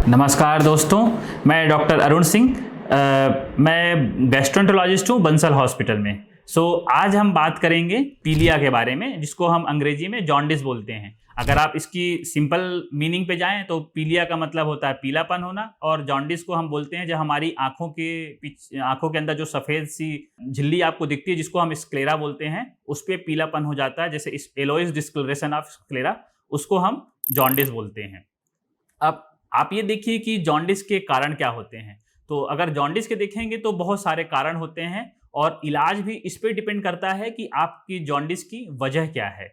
नमस्कार दोस्तों, मैं डॉक्टर अरुण सिंह। मैं गैस्ट्रोएंटरोलॉजिस्ट हूँ बंसल हॉस्पिटल में। आज हम बात करेंगे पीलिया के बारे में, जिसको हम अंग्रेजी में जॉन्डिस बोलते हैं। अगर आप इसकी सिंपल मीनिंग पे जाएं तो पीलिया का मतलब होता है पीलापन होना, और जॉन्डिस को हम बोलते हैं जब हमारी आंखों के अंदर जो सफ़ेद सी झिल्ली आपको दिखती है, जिसको हम स्क्लेरा बोलते हैं, उस पर पीलापन हो जाता है, जैसे एलोइस डिस्कलरेशन ऑफ स्क्लेरा, उसको हम जॉन्डिस बोलते हैं। अब आप ये देखिए कि जॉन्डिस के कारण क्या होते हैं। तो अगर जॉन्डिस के देखेंगे तो बहुत सारे कारण होते हैं, और इलाज भी इस पे डिपेंड करता है कि आपकी जॉन्डिस की वजह क्या है।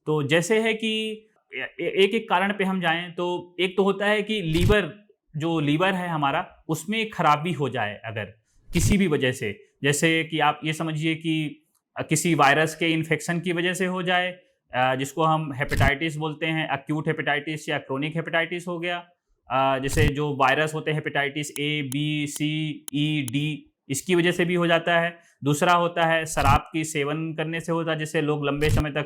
तो जैसे है कि एक एक कारण पे हम जाएं तो एक तो होता है कि लीवर है हमारा, उसमें खराबी हो जाए अगर किसी भी वजह से। जैसे कि आप ये समझिए कि किसी वायरस के इन्फेक्शन की वजह से हो जाए, जिसको हम हेपेटाइटिस बोलते हैं, एक्यूट हेपेटाइटिस या क्रोनिक हेपेटाइटिस हो गया। जैसे जो वायरस होते हैं hepatitis A, B, C, E, D, इसकी वजह से भी हो जाता है। दूसरा होता है शराब की सेवन करने से होता है, जैसे लोग लंबे समय तक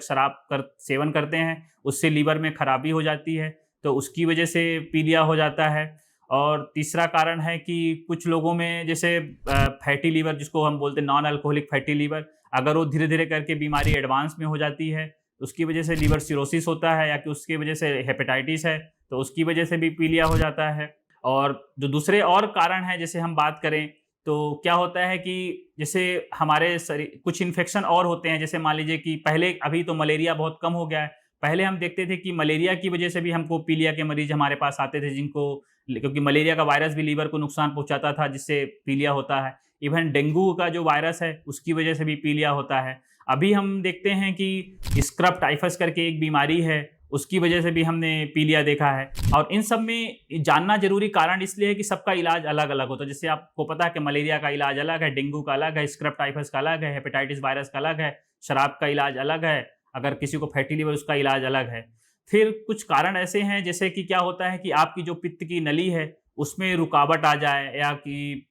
सेवन करते हैं, उससे लीवर में खराबी हो जाती है, तो उसकी वजह से पीलिया हो जाता है। और तीसरा कारण है कि कुछ लोगों में जैसे फैटी लीवर, जिसको हम बोलते हैं नॉन अल्कोहलिक फैटी लीवर, अगर वो धीरे धीरे करके बीमारी एडवांस में हो जाती है, उसकी वजह से लीवर सिरोसिस होता है, या कि उसकी वजह से हेपेटाइटिस है, तो उसकी वजह से भी पीलिया हो जाता है। और जो दूसरे और कारण हैं, जैसे हम बात करें तो क्या होता है कि जैसे हमारे शरीर कुछ इन्फेक्शन और होते हैं। जैसे मान लीजिए कि अभी तो मलेरिया बहुत कम हो गया है। पहले हम देखते थे कि मलेरिया की वजह से भी हमको पीलिया के मरीज हमारे पास आते थे, क्योंकि मलेरिया का वायरस भी लीवर को नुकसान पहुंचाता था, जिससे पीलिया होता है। इवन डेंगू का जो वायरस है, उसकी वजह से भी पीलिया होता है। अभी हम देखते हैं कि स्क्रब टाइफस करके एक बीमारी है, उसकी वजह से भी हमने पीलिया देखा है। और इन सब में जानना जरूरी कारण इसलिए है कि सबका इलाज अलग अलग होता है। जैसे आपको पता है कि मलेरिया का इलाज अलग है, डेंगू का अलग है, स्क्रब टाइफस का अलग है, हेपेटाइटिस वायरस का अलग है, शराब का इलाज अलग है, अगर किसी को फैटी लीवर उसका इलाज अलग है। फिर कुछ कारण ऐसे हैं, जैसे कि क्या होता है कि आपकी जो पित्त की नली है उसमें रुकावट आ जाए, या कि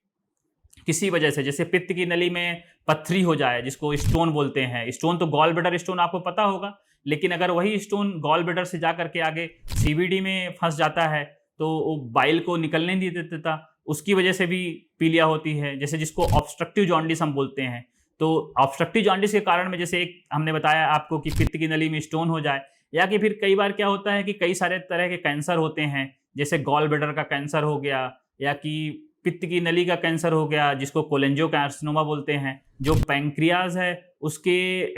किसी वजह से जैसे पित्त की नली में पत्थरी हो जाए, जिसको स्टोन बोलते हैं। स्टोन तो गॉल ब्लैडर स्टोन आपको पता होगा, लेकिन अगर वही स्टोन गॉल ब्लैडर से जा करके आगे सीवीडी में फंस जाता है तो वो बाइल को निकलने नहीं देता, उसकी वजह से भी पीलिया होती है। जैसे जिसको ऑब्स्ट्रक्टिव जॉन्डिस हम बोलते हैं। तो ऑब्स्ट्रक्टिव जॉन्डिस के कारण में जैसे एक हमने बताया आपको कि पित्त की नली में स्टोन हो जाए, या कि फिर कई बार क्या होता है कि कई सारे तरह के कैंसर होते हैं, जैसे गॉल ब्लैडर का कैंसर हो गया, या कि पित्त की नली का कैंसर हो गया, जिसको कोलेंजियोकार्सिनोमा बोलते हैं। जो पैंक्रियाज है उसके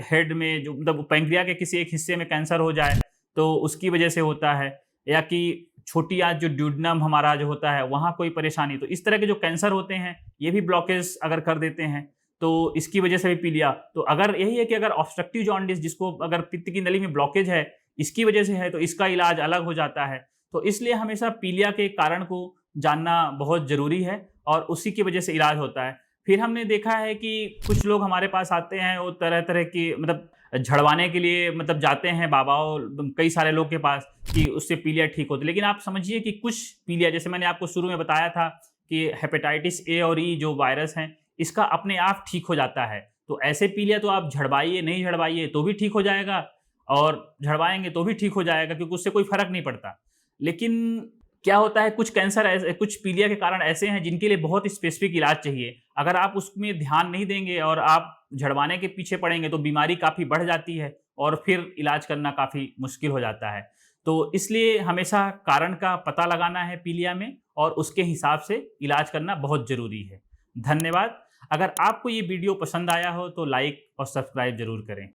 हेड में, जो मतलब पैंक्रिया के किसी एक हिस्से में कैंसर हो जाए तो उसकी वजह से होता है। या कि छोटी आंत जो ड्यूडेनम हमारा जो होता है, वहाँ कोई परेशानी, तो इस तरह के जो कैंसर होते हैं ये भी ब्लॉकेज अगर कर देते हैं तो इसकी वजह से भी पीलिया। तो अगर यही है कि अगर ऑब्स्ट्रक्टिव जॉन्डिस, जिसको अगर पित्त की नली में ब्लॉकेज है, इसकी वजह से है, तो इसका इलाज अलग हो जाता है। तो इसलिए हमेशा पीलिया के कारण को जानना बहुत ज़रूरी है, और उसी की वजह से इलाज होता है। फिर हमने देखा है कि कुछ लोग हमारे पास आते हैं, वो तरह तरह की मतलब झड़वाने के लिए मतलब जाते हैं बाबाओं, कई सारे लोग के पास, कि उससे पीलिया ठीक होती है। लेकिन आप समझिए कि कुछ पीलिया, जैसे मैंने आपको शुरू में बताया था कि हेपेटाइटिस ए और ई जो वायरस हैं, इसका अपने आप ठीक हो जाता है। तो ऐसे पीलिया तो आप झड़वाइए, नहीं झड़वाइए तो भी ठीक हो जाएगा, और झड़वाएंगे तो भी ठीक हो जाएगा, क्योंकि उससे कोई फर्क नहीं पड़ता। लेकिन क्या होता है, कुछ पीलिया के कारण ऐसे हैं जिनके लिए बहुत स्पेसिफिक इलाज चाहिए। अगर आप उसमें ध्यान नहीं देंगे और आप झड़वाने के पीछे पड़ेंगे तो बीमारी काफ़ी बढ़ जाती है, और फिर इलाज करना काफ़ी मुश्किल हो जाता है। तो इसलिए हमेशा कारण का पता लगाना है पीलिया में, और उसके हिसाब से इलाज करना बहुत ज़रूरी है। धन्यवाद। अगर आपको ये वीडियो पसंद आया हो तो लाइक और सब्सक्राइब ज़रूर करें।